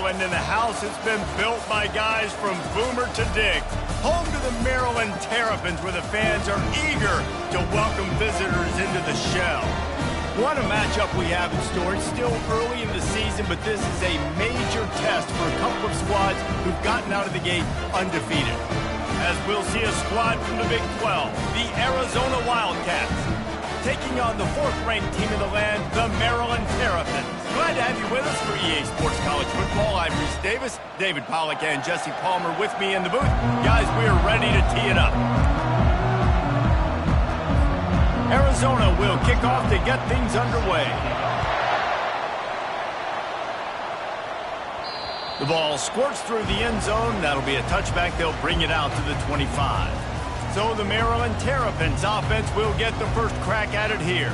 Maryland, and the house has been built by guys from Boomer to Dick. Home to the Maryland Terrapins, where the fans are eager to welcome visitors into the shell. What a matchup we have in store. It's still early in the season, but this is a major test for a couple of squads who've gotten out of the gate undefeated. As we'll see a squad from the Big 12, the Arizona Wildcats, taking on the fourth-ranked team in the land, the Maryland Terrapins. Glad to have you with us for EA Sports College Football. I'm Reese Davis, David Pollack, and Jesse Palmer with me in the booth. Guys, we are ready to tee it up. Arizona will kick off to get things underway. The ball squirts through the end zone. That'll be a touchback. They'll bring it out to the 25. So the Maryland Terrapins offense will get the first crack at it here.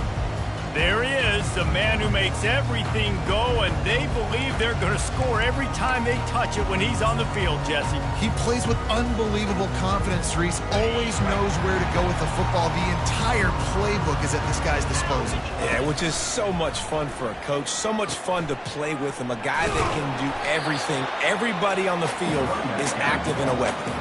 There he is, the man who makes everything go, and they believe they're going to score every time they touch it when he's on the field, Jesse. He plays with unbelievable confidence, Reese. Always knows where to go with the football. The entire playbook is at this guy's disposal. Yeah, which is so much fun for a coach. So much fun to play with him. A guy that can do everything. Everybody on the field is active in a weapon.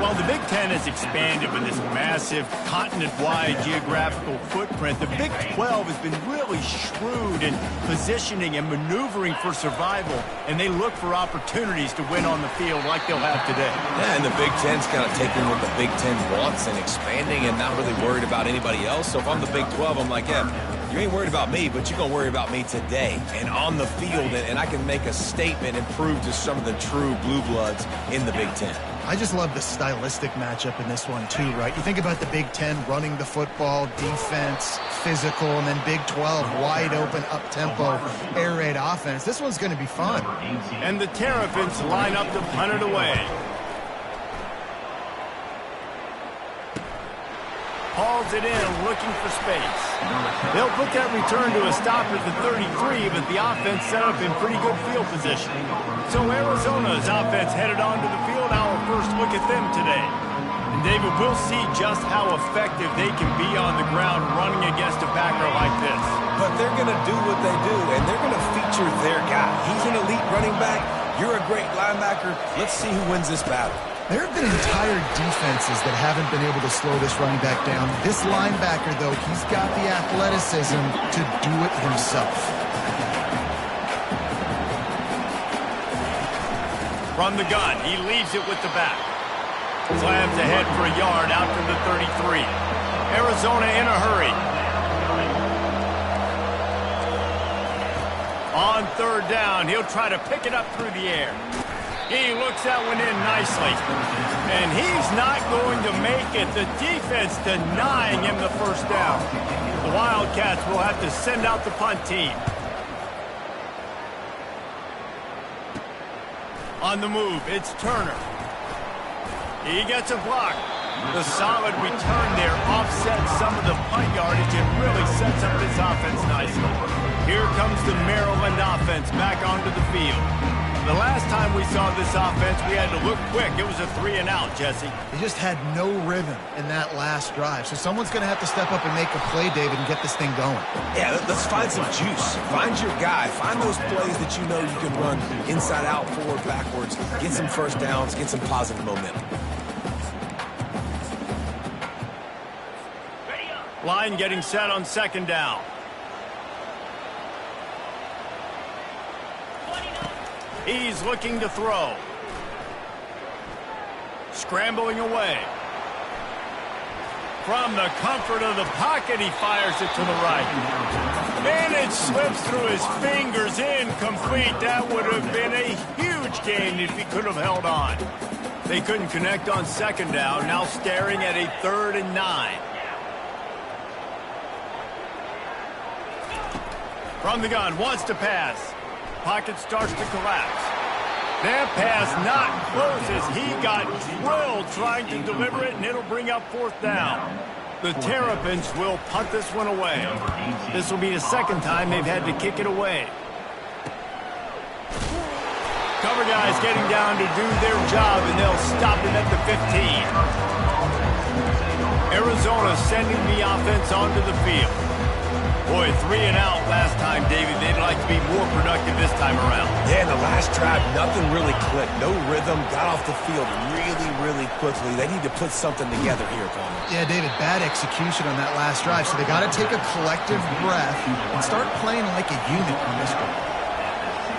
Well, the Big Ten has expanded with this massive continent-wide geographical footprint. The Big 12 has been really shrewd in positioning and maneuvering for survival, and they look for opportunities to win on the field like they'll have today. Yeah, and the Big Ten's kind of taking what the Big Ten wants and expanding and not really worried about anybody else. So if I'm the Big 12, I'm like, yeah, you ain't worried about me, but you're going to worry about me today and on the field, and I can make a statement and prove to some of the true blue bloods in the Big Ten. I just love the stylistic matchup in this one, too, right? You think about the Big Ten running the football, defense, physical, and then Big 12, wide open, up-tempo, air raid offense. This one's going to be fun. And the Terrapins line up to punt it away. Hauls it in, looking for space. They'll put that return to a stop at the 33, but the offense set up in pretty good field position. So Arizona's offense headed onto the field. Our first look at them today. And David, we'll see just how effective they can be on the ground running against a backer like this. But they're going to do what they do, and they're going to feature their guy. He's an elite running back. You're a great linebacker. Let's see who wins this battle. There have been entire defenses that haven't been able to slow this running back down. This linebacker, though, he's got the athleticism to do it himself. From the gun, he leaves it with the back. Slams ahead for a yard out to the 33. Arizona in a hurry. On third down, he'll try to pick it up through the air. He looks that one in nicely. And he's not going to make it. The defense denying him the first down. The Wildcats will have to send out the punt team. On the move, it's Turner. He gets a block. The solid return there offsets some of the punt yardage and really sets up this offense nicely. Here comes the Maryland offense back onto the field. The last time we saw this offense, we had to look quick. It was a 3-and-out, Jesse. They just had no rhythm in that last drive. So someone's going to have to step up and make a play, David, and get this thing going. Yeah, let's find some juice. Find your guy. Find those plays that you know you can run inside out, forward, backwards. Get some first downs. Get some positive momentum. Line getting set on second down. He's looking to throw. Scrambling away. From the comfort of the pocket, he fires it to the right. And it slips through his fingers, incomplete. That would have been a huge gain if he could have held on. They couldn't connect on second down, now staring at a 3rd and 9. From the gun, wants to pass. Pocket starts to collapse. That pass not close as he got drilled trying to deliver it, and it'll bring up 4th down. The Terrapins will punt this one away. This will be the second time they've had to kick it away. Cover guys getting down to do their job, and they'll stop him at the 15. Arizona sending the offense onto the field. Boy, 3 and out last time, David. They'd like to be more productive this time around. Yeah, in the last drive, nothing really clicked. No rhythm, got off the field really quickly. They need to put something together here, Palmer. Yeah, David, bad execution on that last drive. So they got to take a collective breath and start playing like a unit on this one.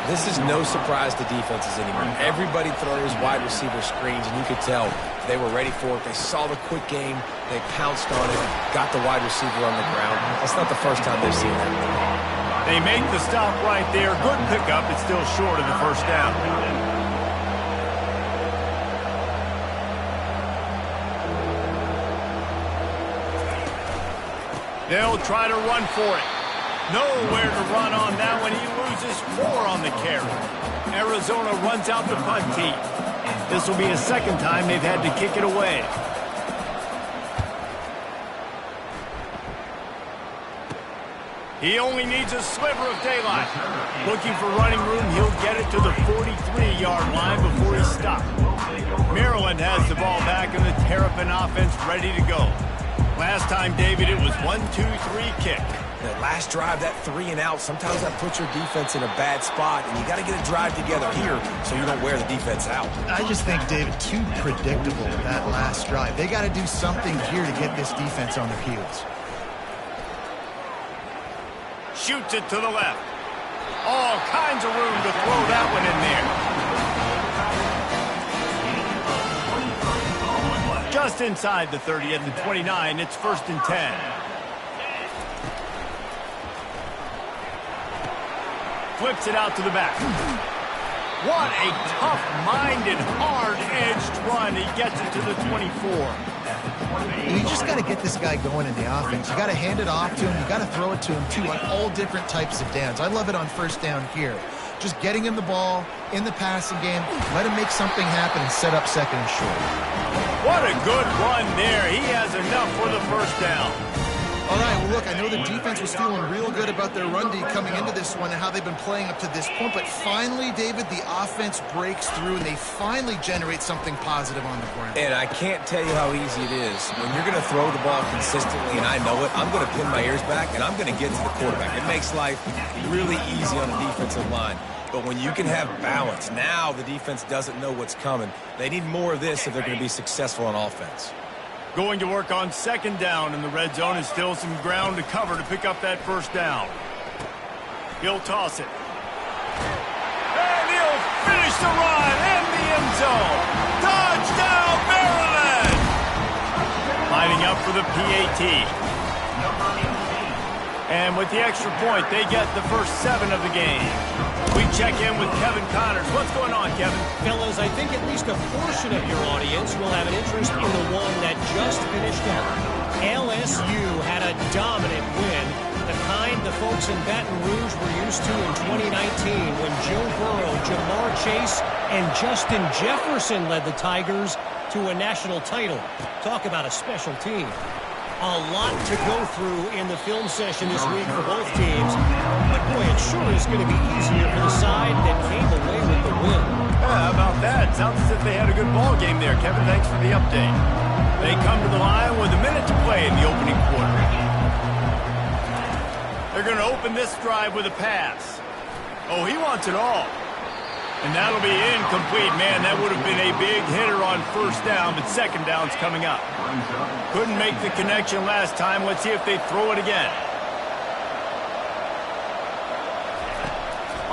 This is no surprise to defenses anymore. Everybody throws wide receiver screens, and you could tell they were ready for it. They saw the quick game. They pounced on it, got the wide receiver on the ground. That's not the first time they've seen that. They make the stop right there. Good pickup. It's still short of the first down. They'll try to run for it. Nowhere to run on that one. He loses 4 on the carry. Arizona runs out the punt team. This will be a second time they've had to kick it away. He only needs a sliver of daylight. Looking for running room, he'll get it to the 43-yard line before he's stopped. Maryland has the ball back and the Terrapin offense ready to go. Last time, David, it was 1-2-3 kick. That last drive, that 3 and out, sometimes that puts your defense in a bad spot, and you got to get a drive together here so you don't wear the defense out. I just think, David, too predictable that last drive. They got to do something here to get this defense on their heels. Shoots it to the left. All kinds of room to throw that one in there. Just inside the 30 at the 29, it's 1st and 10. Flips it out to the back. What a tough-minded, hard-edged run. He gets it to the 24. You just got to get this guy going in the offense. You got to hand it off to him. You got to throw it to him, too, on all different types of downs. I love it on first down here. Just getting him the ball in the passing game, let him make something happen and set up second and short. What a good run there. He has enough for the first down. All right, well, look, I know the defense was feeling real good about their run D coming into this one and how they've been playing up to this point, but finally, David, the offense breaks through and they finally generate something positive on the ground. And I can't tell you how easy it is. When you're going to throw the ball consistently, and I know it, I'm going to pin my ears back, and I'm going to get to the quarterback. It makes life really easy on the defensive line. But when you can have balance, now the defense doesn't know what's coming. They need more of this if they're going to be successful on offense. Going to work on second down, and the red zone is still some ground to cover to pick up that first down. He'll toss it. And he'll finish the run in the end zone. Touchdown, Maryland! Lining up for the PAT. And with the extra point, they get the first 7 of the game. We check in with Kevin Connors. What's going on, Kevin? Fellas, I think at least a portion of your audience will have an interest in the one that just finished up. LSU had a dominant win, the kind the folks in Baton Rouge were used to in 2019 when Joe Burrow, Jamar Chase, and Justin Jefferson led the Tigers to a national title. Talk about a special team. A lot to go through in the film session this week for both teams. But, boy, it sure is going to be easier for the side that came away with the win. Yeah, how about that? Sounds as if they had a good ball game there. Kevin, thanks for the update. They come to the line with a minute to play in the opening quarter. They're going to open this drive with a pass. Oh, he wants it all. And that'll be incomplete. Man, that would have been a big hitter on first down, but second down's coming up. Couldn't make the connection last time. Let's see if they throw it again.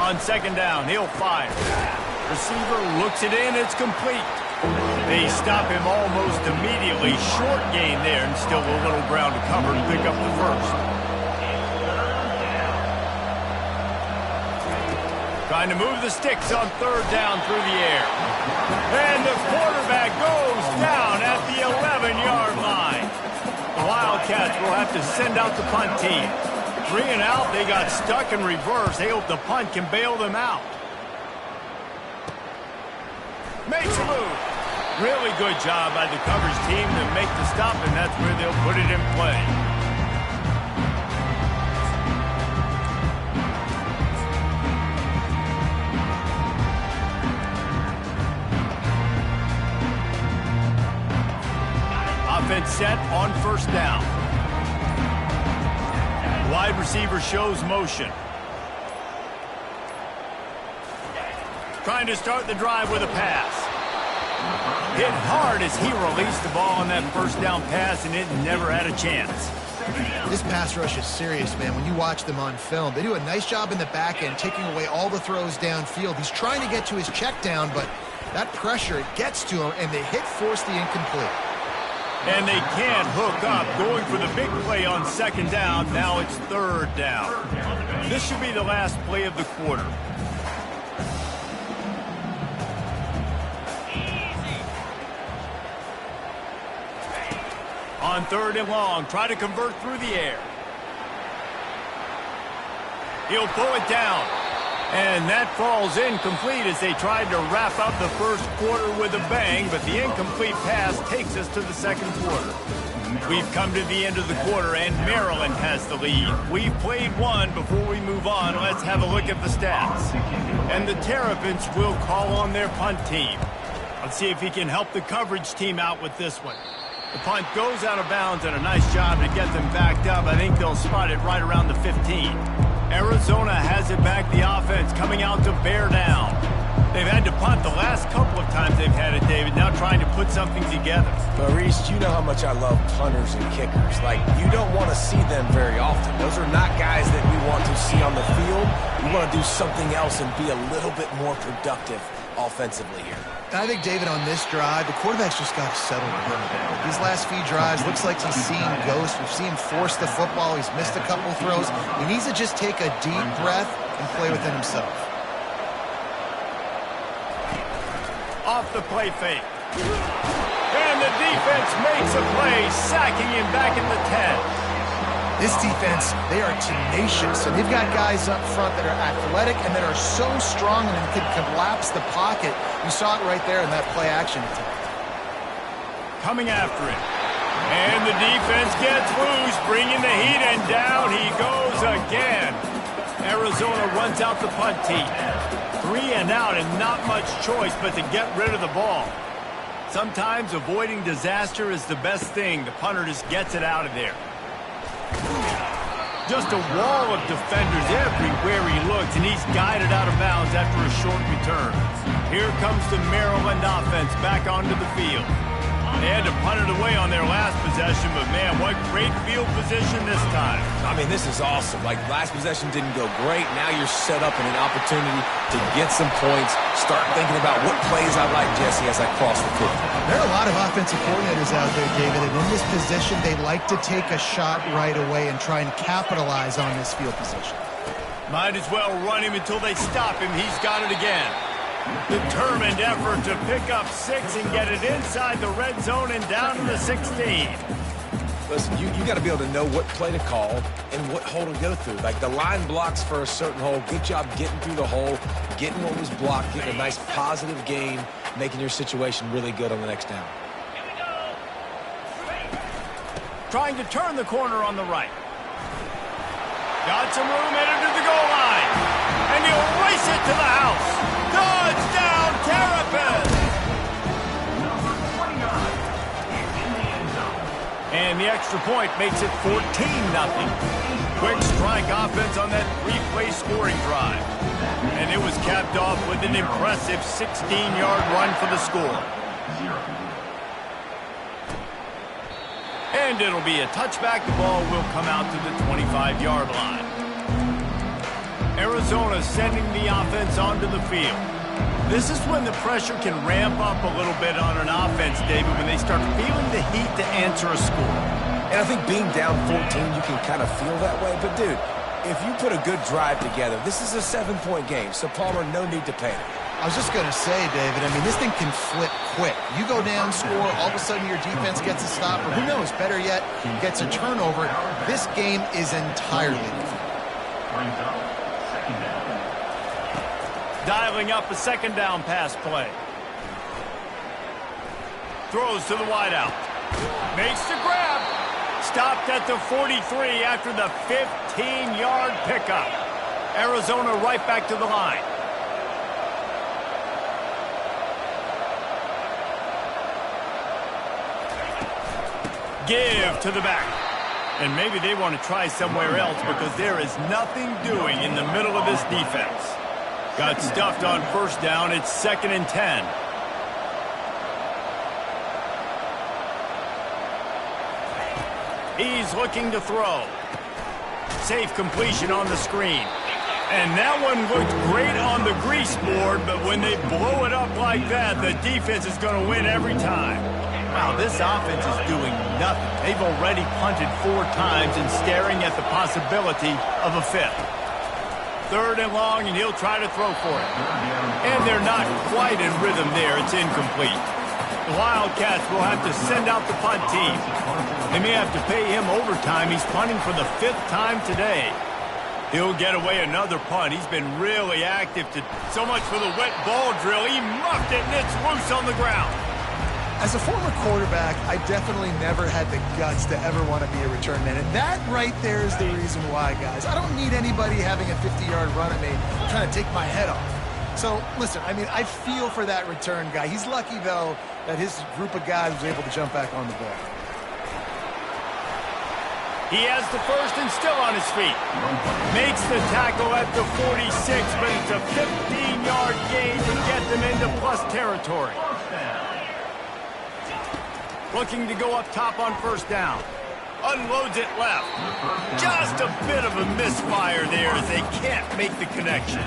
On second down, he'll fire. Receiver looks it in. It's complete. They stop him almost immediately. Short gain there, and still a little ground to cover to pick up the first. Trying to move the sticks on third down through the air. And the quarterback goes down at the 11-yard line. The Wildcats will have to send out the punt team. 3 and out, they got stuck in reverse. They hope the punt can bail them out. Makes a move. Really good job by the coverage team to make the stop, and that's where they'll put it in play. Offense set on first down. wide receiver shows motion. Trying to start the drive with a pass. Hit hard as he released the ball on that first down pass, and it never had a chance. This pass rush is serious, man. When you watch them on film, they do a nice job in the back end, taking away all the throws downfield. He's trying to get to his check down, but that pressure, it gets to him, and the hit forced the incomplete. And they can't hook up, going for the big play on second down. Now it's third down. This should be the last play of the quarter. On third and long, try to convert through the air. He'll pull it down. And that falls incomplete as they tried to wrap up the first quarter with a bang, but the incomplete pass takes us to the second quarter. We've come to the end of the quarter, and Maryland has the lead. We've played one. Before we move on, let's have a look at the stats. And the Terrapins will call on their punt team. Let's see if he can help the coverage team out with this one. The punt goes out of bounds, and a nice job to get them backed up. I think they'll spot it right around the 15. Arizona has it back, the offense coming out to bear down. They've had to punt the last couple of times they've had it, David, now trying to put something together. Maurice, you know how much I love punters and kickers. Like, you don't want to see them very often. Those are not guys that we want to see on the field. We want to do something else and be a little bit more productive offensively here. And I think, David, on this drive, the quarterback's just got to settle a little bit. These last few drives, looks like he's seeing ghosts. We've seen him force the football. He's missed a couple throws. He needs to just take a deep breath and play within himself. Off the play fake. And the defense makes a play, sacking him back at the 10. This defense, they are tenacious, and they've got guys up front that are athletic and that are so strong and can collapse the pocket. You saw it right there in that play-action attempt. Coming after it. And the defense gets loose, bringing the heat, and down he goes again. Arizona runs out the punt team. 3 and out, and not much choice but to get rid of the ball. Sometimes avoiding disaster is the best thing. The punter just gets it out of there. Just a wall of defenders everywhere he looks, and he's guided out of bounds after a short return. Here comes the Maryland offense back onto the field. They had to punt it away on their last possession, but man, what great field position this time. I mean, this is awesome. Like, last possession didn't go great. Now you're set up in an opportunity to get some points. Start thinking about what plays I like, Jesse, as I cross the field. There are a lot of offensive coordinators out there, David, and in this position, they like to take a shot right away and try and capitalize on this field position. Might as well run him until they stop him. He's got it again. Determined effort to pick up 6 and get it inside the red zone and down to the 16. Listen, you got to be able to know what play to call and what hole to go through. Like, the line blocks for a certain hole. Good job getting through the hole, getting what was blocked, getting a nice positive gain, making your situation really good on the next down. Trying to turn the corner on the right. Got some room headed to the goal line. And he'll race it to the house. Touchdown, Terrapins! And the extra point makes it 14-0. Quick strike offense on that 3-play scoring drive. And it was capped off with an impressive 16-yard run for the score. And it'll be a touchback. The ball will come out to the 25-yard line. Arizona sending the offense onto the field. This is when the pressure can ramp up a little bit on an offense, David, when they start feeling the heat to answer a score. And I think being down 14, you can kind of feel that way. But, dude, if you put a good drive together, this is a 7-point game. So, Palmer, no need to panic. I was just going to say, David, I mean, this thing can flip quick. You go down, score, all of a sudden your defense gets a stop, or who knows, better yet, gets a turnover. This game is entirely different. Dialing up a second down pass play. Throws to the wideout. Makes the grab. Stopped at the 43 after the 15-yard pickup. Arizona right back to the line. Give to the back. And maybe they want to try somewhere else because there is nothing doing in the middle of this defense. Got stuffed on first down. It's 2nd and 10. He's looking to throw. Safe completion on the screen. And that one looked great on the grease board, but when they blow it up like that, the defense is going to win every time. Wow, this offense is doing nothing. They've already punted 4 times and staring at the possibility of a 5th. 3rd and long, and he'll try to throw for it. And they're not quite in rhythm there. It's incomplete. The Wildcats will have to send out the punt team. They may have to pay him overtime. He's punting for the 5th time today. He'll get away another punt. He's been really active. So much for the wet ball drill. He muffed it, and it's loose on the ground. As a former quarterback, I definitely never had the guts to ever want to be a return man. And that right there is the reason why, guys. I don't need anybody having a 50-yard run at me trying to take my head off. So, listen, I mean, I feel for that return guy. He's lucky, though, that his group of guys was able to jump back on the ball. He has the first and still on his feet. Makes the tackle at the 46, but it's a 15-yard gain to get them into plus territory. Looking to go up top on first down. Unloads it left. Just a bit of a misfire there as they can't make the connection.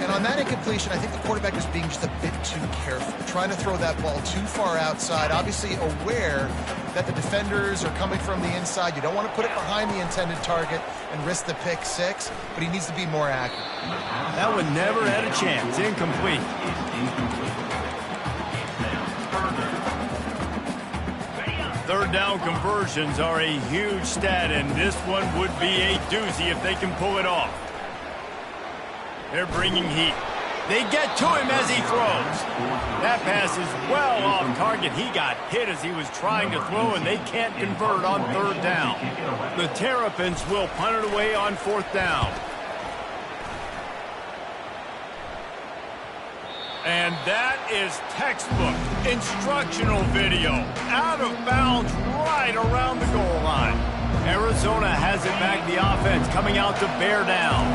And on that incompletion, I think the quarterback was being just a bit too careful, trying to throw that ball too far outside, obviously aware that the defenders are coming from the inside. You don't want to put it behind the intended target and risk the pick 6, but he needs to be more accurate. That one never had a chance. Incomplete. Third down conversions are a huge stat, and this one would be a doozy if they can pull it off. They're bringing heat. They get to him as he throws. That pass is well off target. He got hit as he was trying to throw, and they can't convert on 3rd down. The Terrapins will punt it away on 4th down. And that is textbook instructional video. Out of bounds right around the goal line. Arizona has it back. The offense coming out to bear down.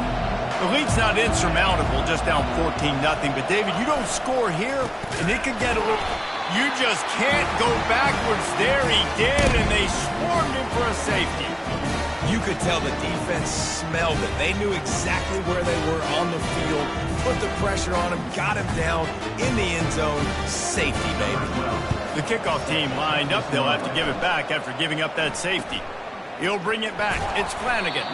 The lead's not insurmountable, just down 14-0. But, David, you don't score here, and it could get a little... You just can't go backwards there. He did, and they swarmed him for a safety. You could tell the defense smelled it. They knew exactly where they were on the field, put the pressure on him, got him down in the end zone. Safety, baby. The kickoff team lined up. They'll have to give it back after giving up that safety. He'll bring it back. It's Flanagan.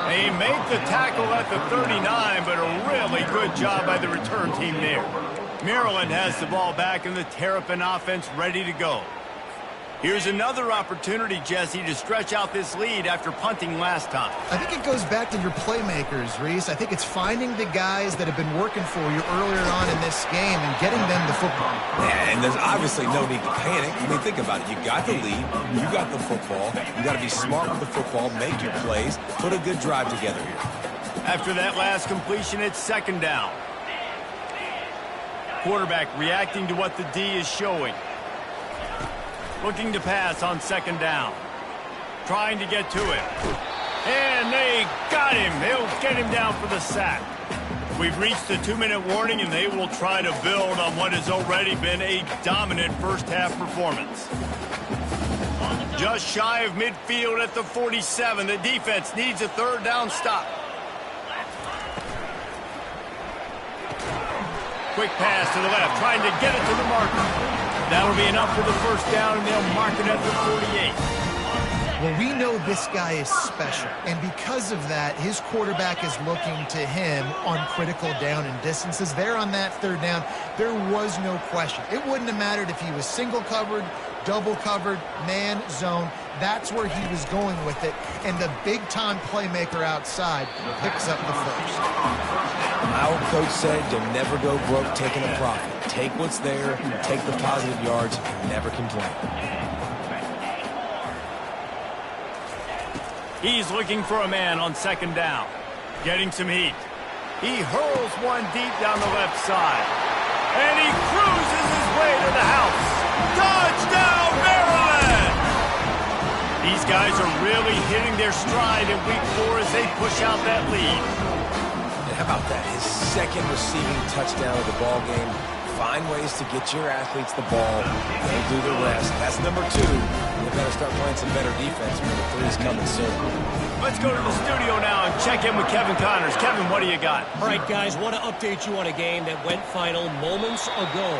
They make the tackle at the 39, but a really good job by the return team there. Maryland has the ball back, and the Terrapin offense ready to go. Here's another opportunity, Jesse, to stretch out this lead after punting last time. I think it goes back to your playmakers, Reese. I think it's finding the guys that have been working for you earlier on in this game and getting them the football. Yeah, and there's obviously no need to panic. I mean, think about it. You got the lead. You got the football. You got to be smart with the football, make your plays, put a good drive together here. After that last completion, it's 2nd down. Quarterback reacting to what the D is showing. Looking to pass on 2nd down. Trying to get to it. And they got him. They'll get him down for the sack. We've reached the 2-minute warning, and they will try to build on what has already been a dominant first-half performance. Just shy of midfield at the 47. The defense needs a 3rd down stop. Quick pass to the left, trying to get it to the marker. That'll be enough for the 1st down, and they'll mark it at the 48. Well, we know this guy is special, and because of that, his quarterback is looking to him on critical down and distances. There on that 3rd down, there was no question. It wouldn't have mattered if he was single covered, double covered, man, zone. That's where he was going with it, and the big-time playmaker outside picks up the 1st. My old coach said you'll never go broke taking a profit. Take what's there, take the positive yards, and never complain. He's looking for a man on 2nd down. Getting some heat. He hurls one deep down the left side. And he cruises his way to the house. Touchdown, Maryland! These guys guys are really hitting their stride in week 4 as they push out that lead. And how about that? His second receiving touchdown of the ball game. Find ways to get your athletes the ball. They'll do the rest. That's number 2. They better start playing some better defense when the 3's coming soon. Let's go to the studio now and check in with Kevin Connors. Kevin, what do you got? All right, guys, want to update you on a game that went final moments ago.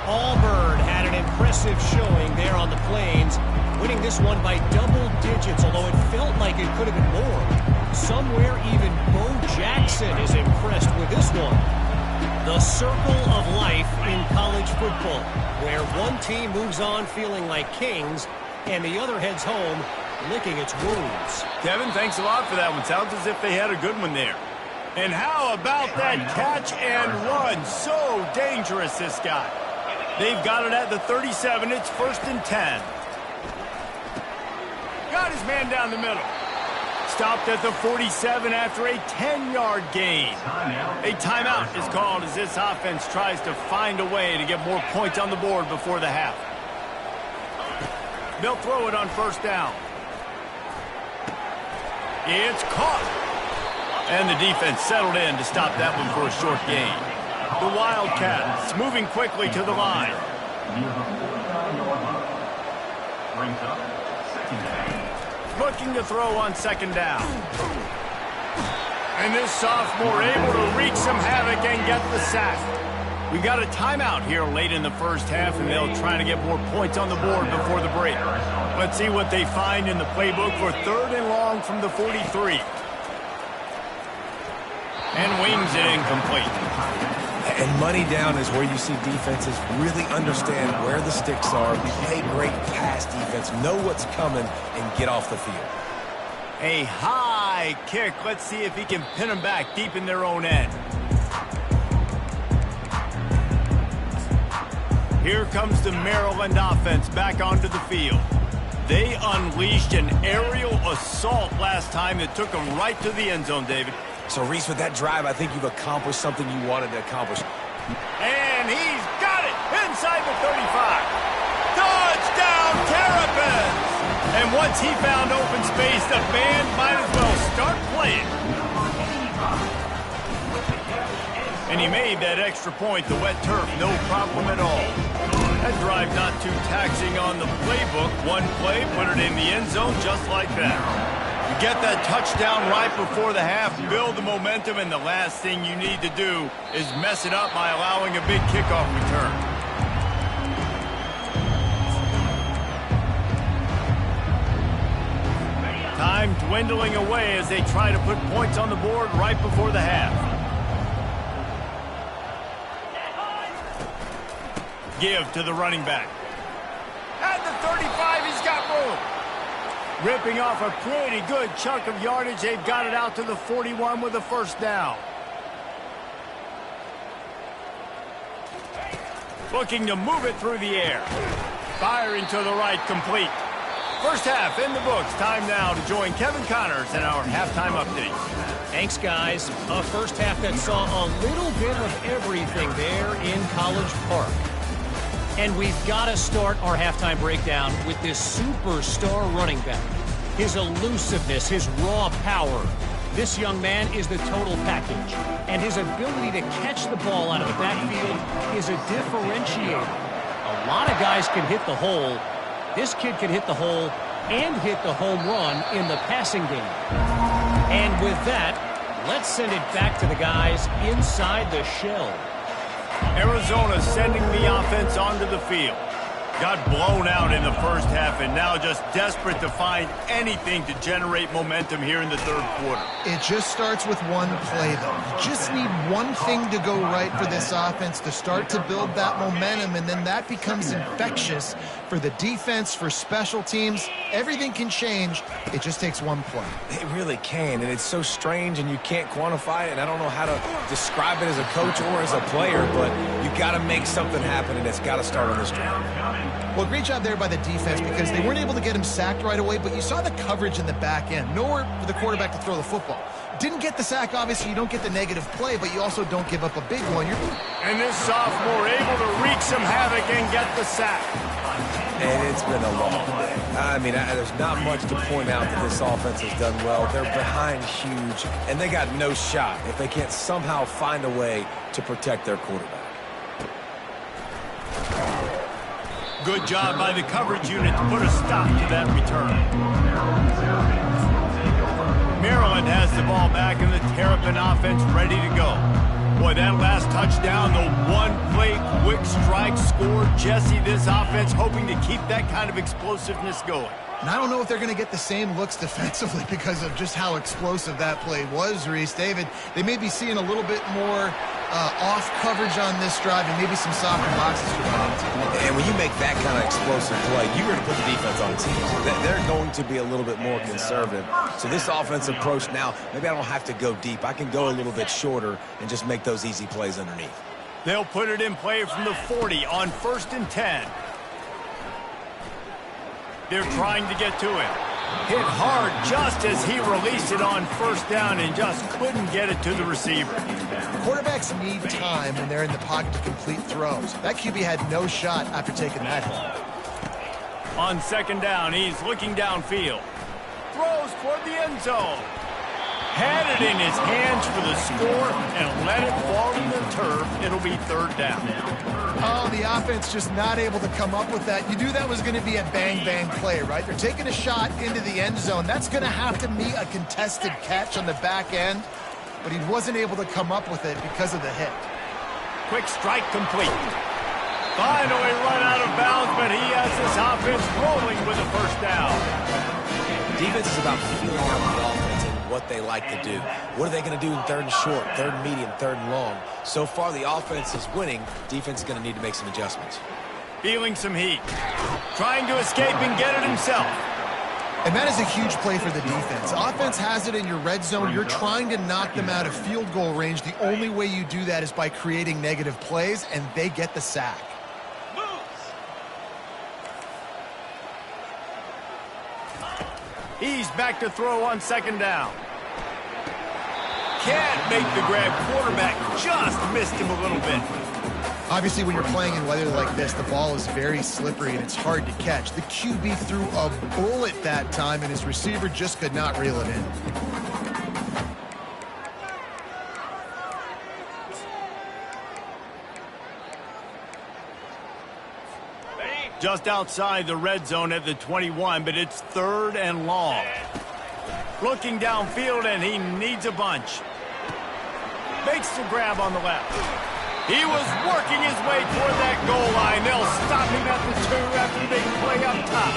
Auburn had an impressive showing there on the Plains, winning this one by double digits, although it felt like it could have been more. Somewhere even Bo Jackson is impressed with this one. The circle of life in college football, where one team moves on feeling like kings and the other heads home licking its wounds. Kevin, thanks a lot for that one. Sounds as if they had a good one there. And how about that catch and run? So dangerous, this guy. They've got it at the 37. It's 1st and 10. Got his man down the middle. Stopped at the 47 after a 10-yard gain. A timeout is called as this offense tries to find a way to get more points on the board before the half. They'll throw it on 1st down. It's caught. And the defense settled in to stop that one for a short gain. The Wildcats moving quickly to the line. Looking to throw on 2nd down. And this sophomore able to wreak some havoc and get the sack. We've got a timeout here late in the first half, and they'll try to get more points on the board before the break. Let's see what they find in the playbook for 3rd and long from the 43. And wings it incomplete. And money down is where you see defenses really understand where the sticks are, play great pass defense, know what's coming, and get off the field. A high kick. Let's see if he can pin them back deep in their own end. Here comes the Maryland offense back onto the field. They unleashed an aerial assault last time that took them right to the end zone, David. So, Reese, with that drive, I think you've accomplished something you wanted to accomplish. And he's got it inside the 35. Touchdown, Terrapins! And once he found open space, the band might as well start playing. And he made that extra point, the wet turf, no problem at all. That drive not too taxing on the playbook. One play, put it in the end zone just like that. You get that touchdown right before the half, build the momentum, and the last thing you need to do is mess it up by allowing a big kickoff return. Time dwindling away as they try to put points on the board right before the half. Give to the running back. At the 35, he's got room. Ripping off a pretty good chunk of yardage. They've got it out to the 41 with a 1st down. Looking to move it through the air. Firing to the right, complete. First half in the books. Time now to join Kevin Connors in our halftime update. Thanks, guys. A first half that saw a little bit of everything there in College Park. And we've got to start our halftime breakdown with this superstar running back. His elusiveness, his raw power. This young man is the total package. And his ability to catch the ball out of the backfield is a differentiator. A lot of guys can hit the hole. This kid can hit the hole and hit the home run in the passing game. And with that, let's send it back to the guys inside the shell. Arizona sending the offense onto the field. Got blown out in the first half and now just desperate to find anything to generate momentum here in the 3rd quarter. It just starts with one play, though. You just need one thing to go right for this offense to start to build that momentum, and then that becomes infectious for the defense, for special teams. Everything can change. It just takes one play. It really can, and it's so strange, and you can't quantify it, and I don't know how to describe it as a coach or as a player, but you got to make something happen, and it's got to start on this drive. Well, great job there by the defense because they weren't able to get him sacked right away, but you saw the coverage in the back end. Nowhere for the quarterback to throw the football. Didn't get the sack, obviously. You don't get the negative play, but you also don't give up a big one. And this sophomore able to wreak some havoc and get the sack. And it's been a long day. I mean, there's not much to point out that this offense has done well. They're behind huge, and they got no shot if they can't somehow find a way to protect their quarterback. Good job by the coverage unit to put a stop to that return. Maryland has the ball back and the Terrapin offense ready to go. Boy, that last touchdown, the one-play quick strike score. Jesse, this offense hoping to keep that kind of explosiveness going. And I don't know if they're going to get the same looks defensively because of just how explosive that play was, Reese. David, they may be seeing a little bit more off coverage on this drive and maybe some softer boxes to run into. And when you make that kind of explosive play, you're going to put the defense on its heels. They're going to be a little bit more conservative. So this offensive approach now, maybe I don't have to go deep. I can go a little bit shorter and just make those easy plays underneath. They'll put it in play from the 40 on 1st and 10. They're trying to get to him. Hit hard just as he released it on 1st down and just couldn't get it to the receiver. Quarterbacks need time when they're in the pocket to complete throws. That QB had no shot after taking that hit. On 2nd down, he's looking downfield. Throws toward the end zone. Had it in his hands for the score and let it fall to the turf. It'll be 3rd down. Oh, the offense just not able to come up with that. You knew that was going to be a bang-bang play, right? They're taking a shot into the end zone. That's going to have to meet a contested catch on the back end, but he wasn't able to come up with it because of the hit. Quick strike complete. Finally run out of bounds, but he has this offense rolling with a 1st down. Defense is about feeling out the offense and what they like to do. What are they going to do in 3rd and short, 3rd and medium, 3rd and long? So far, the offense is winning. Defense is going to need to make some adjustments. Feeling some heat. Trying to escape and get it himself. And that is a huge play for the defense. Offense has it in your red zone. You're trying to knock them out of field goal range. The only way you do that is by creating negative plays, and they get the sack. He's back to throw on 2nd down. Can't make the grab. Quarterback just missed him a little bit. Obviously, when you're playing in weather like this, the ball is very slippery and it's hard to catch. The QB threw a bullet that time, and his receiver just could not reel it in. Just outside the red zone at the 21, but it's 3rd and long. Looking downfield, and he needs a bunch. Makes the grab on the left. He was working his way toward that goal line. They'll stop him at the 2 after the big play up top.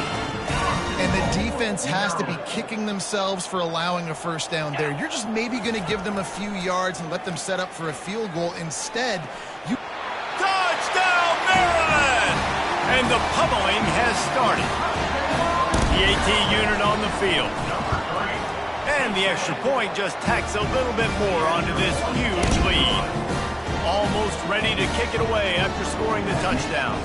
And the defense has to be kicking themselves for allowing a 1st down there. You're just maybe going to give them a few yards and let them set up for a field goal. Instead, you... Touchdown, Maryland! And the pummeling has started. The AT unit on the field. And the extra point just tacks a little bit more onto this huge lead. Almost ready to kick it away after scoring the touchdown.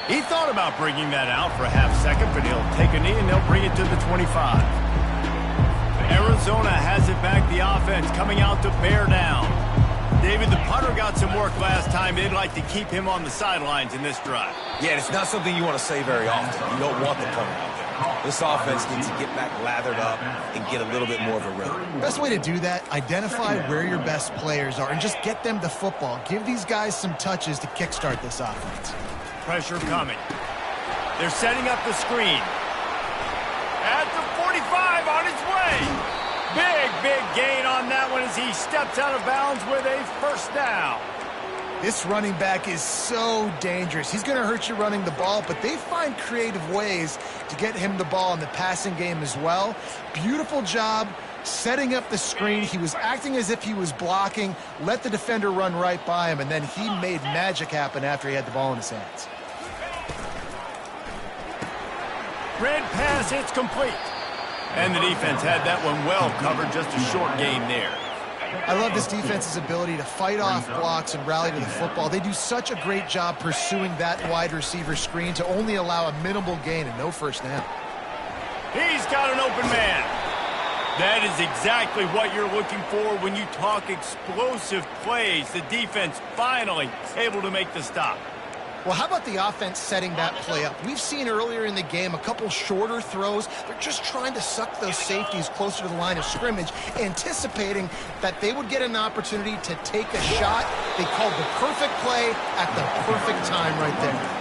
He thought about bringing that out for a half-second, but he'll take a knee and they'll bring it to the 25. Arizona has it back, the offense coming out to bear down. David, the punter got some work last time. They'd like to keep him on the sidelines in this drive. Yeah, it's not something you want to say very often. You don't want the punter out there. This offense needs to get back lathered up and get a little bit more of a rhythm. Best way to do that, identify where your best players are and just get them the football. Give these guys some touches to kickstart this offense. Pressure coming. They're setting up the screen. At the 45 on his way. Big gain on that one as he steps out of bounds with a 1st down. This running back is so dangerous. He's going to hurt you running the ball, but they find creative ways to get him the ball in the passing game as well. Beautiful job setting up the screen. He was acting as if he was blocking, let the defender run right by him, and then he made magic happen after he had the ball in his hands. Red pass, it's complete. And the defense had that one well covered, just a short gain there. I love this defense's ability to fight off blocks and rally to the football. They do such a great job pursuing that wide receiver screen to only allow a minimal gain and no 1st down. He's got an open man. That is exactly what you're looking for when you talk explosive plays. The defense finally able to make the stop. Well, how about the offense setting that play up? We've seen earlier in the game a couple shorter throws. They're just trying to suck those safeties closer to the line of scrimmage, anticipating that they would get an opportunity to take a shot. They called the perfect play at the perfect time right there.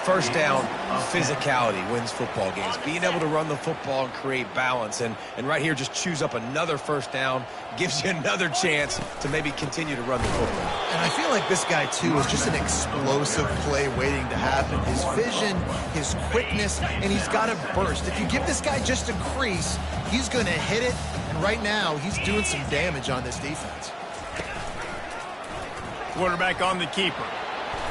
First down, physicality wins football games. Being able to run the football and create balance. And right here, just choose up another first down, gives you another chance to maybe continue to run the football. And I feel like this guy, too, is just an explosive play waiting to happen. His vision, his quickness, and he's got a burst. If you give this guy just a crease, he's going to hit it. And right now, he's doing some damage on this defense. Quarterback on the keeper.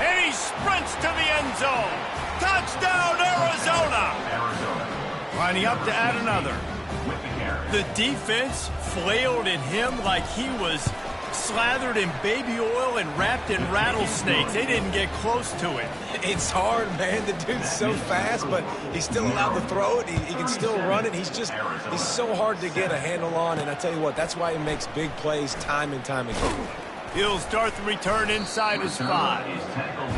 And he sprints to the end zone. Touchdown, Arizona. Lining up to add another. The defense flailed at him like he was slathered in baby oil and wrapped in rattlesnakes. They didn't get close to it. It's hard, man. The dude's so fast, but he's still allowed to throw it. He can still run it. He's so hard to get a handle on. And I tell you what, that's why he makes big plays time and time again. He'll start the return inside his 5.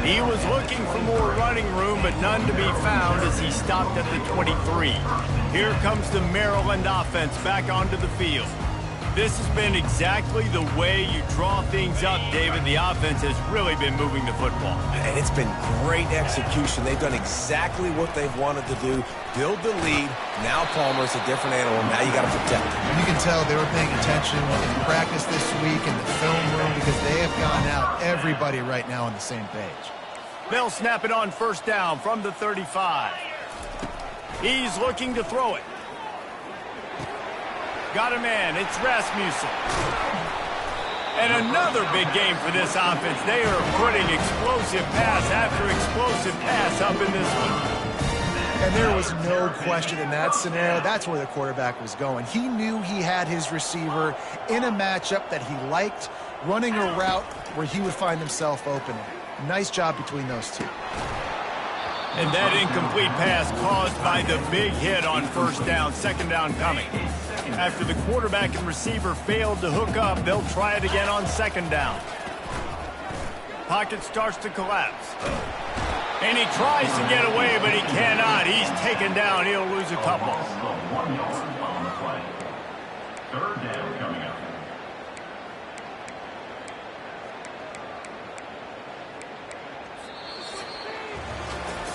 He was looking for more running room, but none to be found as he stopped at the 23. Here comes the Maryland offense back onto the field. This has been exactly the way you draw things up, David. The offense has really been moving the football. And it's been great execution. They've done exactly what they've wanted to do. Build the lead. Now Palmer's a different animal. Now you got to protect him. You can tell they were paying attention in practice this week in the film room because they have gone out, everybody right now on the same page. They'll snap it on first down from the 35. He's looking to throw it. Got a man. It's Rasmussen. And another big game for this offense. They are putting explosive pass after explosive pass up in this one. And there was no question in that scenario. That's where the quarterback was going. He knew he had his receiver in a matchup that he liked, running a route where he would find himself open. Nice job between those two. And that incomplete pass caused by the big hit on first down, second down coming. After the quarterback and receiver failed to hook up, they'll try it again on second down. Pocket starts to collapse. And he tries to get away, but he cannot. He's taken down. He'll lose a couple. Third down coming up.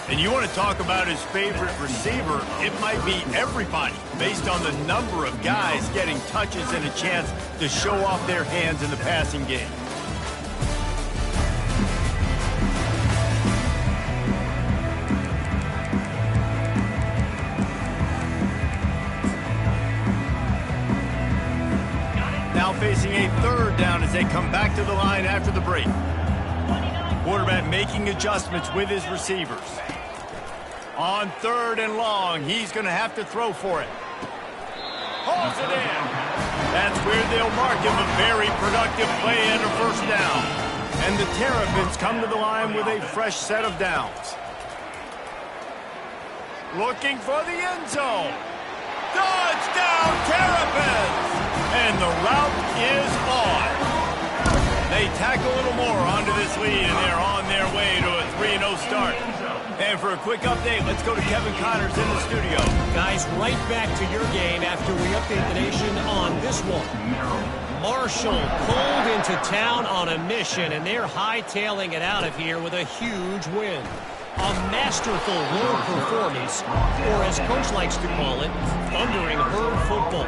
And you want to talk about his favorite receiver, it might be everybody based on the number of guys getting touches and a chance to show off their hands in the passing game. Now facing a third down as they come back to the line after the break. Quarterback making adjustments with his receivers. On third and long, he's going to have to throw for it. Hauls it in. That's where they'll mark him a very productive play and a first down. And the Terrapins come to the line with a fresh set of downs. Looking for the end zone. Touchdown, Terrapins! And the route is on. They tack a little more onto this lead, and they're on their way to a 3-0 start. And for a quick update, let's go to Kevin Connors in the studio. Guys, right back to your game after we update the nation on this one. Marshall pulled into town on a mission, and they're hightailing it out of here with a huge win. A masterful road performance, or as Coach likes to call it, thundering herd football.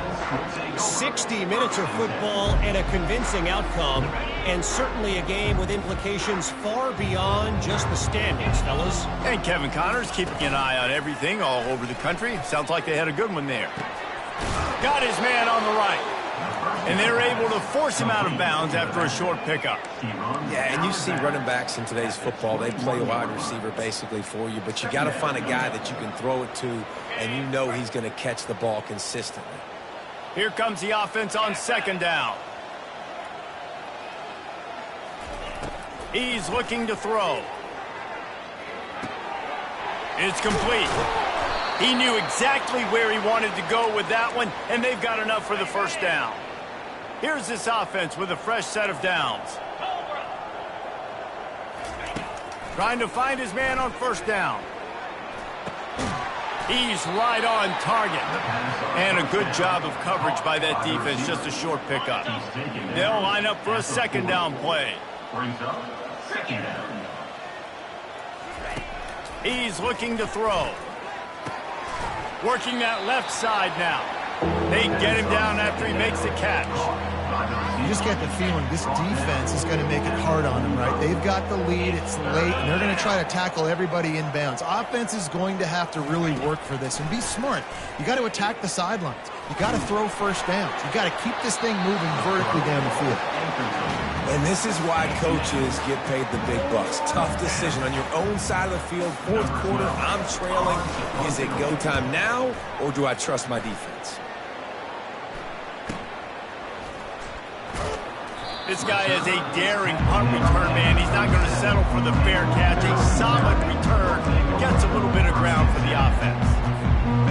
60 minutes of football and a convincing outcome, and certainly a game with implications far beyond just the standings, fellas. And Kevin Connors keeping an eye on everything all over the country. Sounds like they had a good one there. Got his man on the right. And they're able to force him out of bounds after a short pickup. Yeah, and you see running backs in today's football, they play a wide receiver basically for you, but you got to find a guy that you can throw it to, and you know he's going to catch the ball consistently. Here comes the offense on second down. He's looking to throw. It's complete. He knew exactly where he wanted to go with that one, and they've got enough for the first down. Here's this offense with a fresh set of downs. Trying to find his man on first down. He's right on target. And a good job of coverage by that defense, just a short pickup. They'll line up for a second down play. Brings up second down. He's looking to throw. Working that left side now. They get him down after he makes the catch. You just get the feeling this defense is going to make it hard on them, right? They've got the lead, it's late, and they're going to try to tackle everybody inbounds. Offense is going to have to really work for this and be smart. You got to attack the sidelines. You got to throw first downs. You got to keep this thing moving vertically down the field. And this is why coaches get paid the big bucks. Tough decision on your own side of the field. Fourth quarter, I'm trailing. Is it go time now, or do I trust my defense? This guy is a daring punt return man. He's not going to settle for the fair catch. A solid return. Gets a little bit of ground for the offense.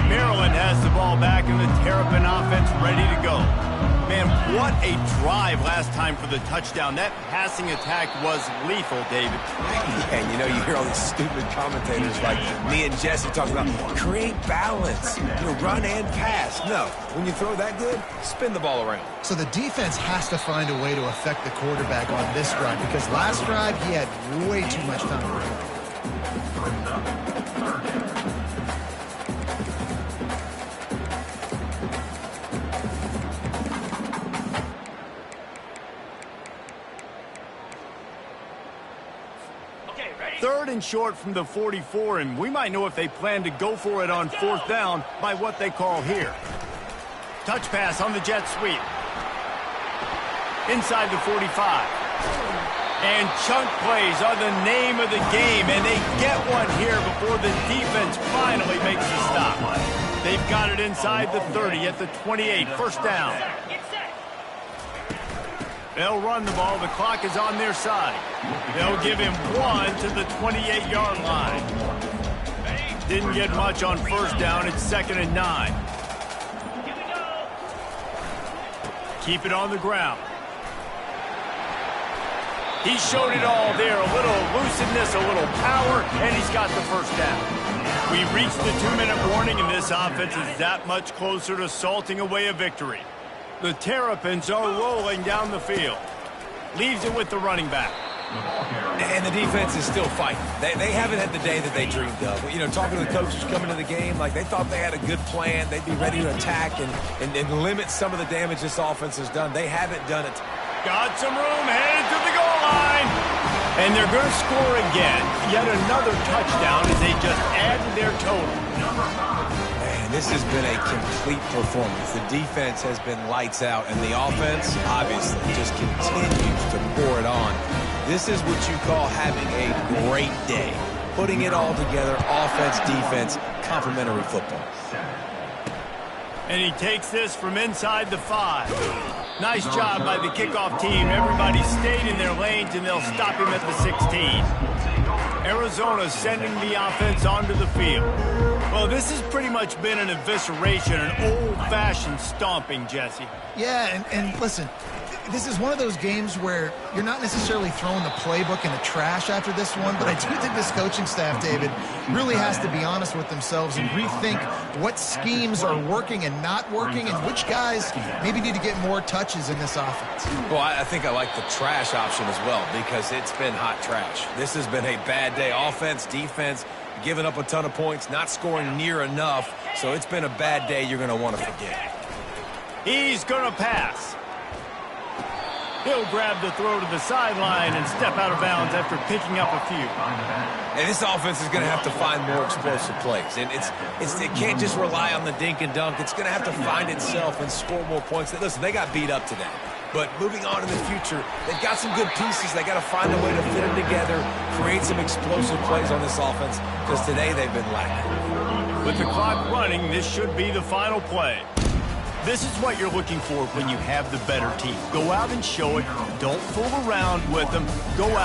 Maryland has the ball back, and the Terrapin offense ready to go. Man, what a drive last time for the touchdown. That passing attack was lethal, David. And you know, you hear all these stupid commentators like me and Jesse talking about create balance, run and pass. No, when you throw that good, spin the ball around. So the defense has to find a way to affect the quarterback on this drive because last drive he had way too much time to play. Third and short from the 44, and we might know if they plan to go for it on fourth down by what they call here. Touch pass on the jet sweep. Inside the 45. And chunk plays are the name of the game, and they get one here before the defense finally makes the stop. They've got it inside the 30 at the 28, first down. They'll run the ball. The clock is on their side. They'll give him one to the 28-yard line. Didn't get much on first down. It's 2nd and 9. Keep it on the ground. He showed it all there. A little elusiveness, a little power, and he's got the first down. We reached the 2-minute warning, and this offense is that much closer to salting away a victory. The Terrapins are rolling down the field. Leaves it with the running back. And the defense is still fighting. They haven't had the day that they dreamed of. Talking to the coaches coming to the game, like they thought they had a good plan. They'd be ready to attack and limit some of the damage this offense has done. They haven't done it. Got some room, headed to the goal line. And they're going to score again. Yet another touchdown as they just add to their total. Man, this has been a complete performance. The defense has been lights out, and the offense, obviously, just continues to pour it on. This is what you call having a great day. Putting it all together, offense, defense, complementary football. And he takes this from inside the 5. Nice job by the kickoff team. Everybody stayed in their lanes, and they'll stop him at the 16. Arizona sending the offense onto the field. Well, this has pretty much been an evisceration, an old-fashioned stomping, Jesse. Yeah, and listen, this is one of those games where you're not necessarily throwing the playbook in the trash after this one, but I do think this coaching staff, David, really has to be honest with themselves and rethink what schemes are working and not working and which guys maybe need to get more touches in this offense. Well, I think I like the trash option as well because it's been hot trash. This has been a bad day. Offense, defense, giving up a ton of points, not scoring near enough, so it's been a bad day you're going to want to forget. He's going to pass. He'll grab the throw to the sideline and step out of bounds after picking up a few. And this offense is going to have to find more explosive plays. And it can't just rely on the dink and dunk. It's going to have to find itself and score more points. Listen, they got beat up today. But moving on in the future, they've got some good pieces. They got to find a way to fit them together, create some explosive plays on this offense, because today they've been lacking. With the clock running, this should be the final play. This is what you're looking for when you have the better team. Go out and show it. Don't fool around with them. Go out.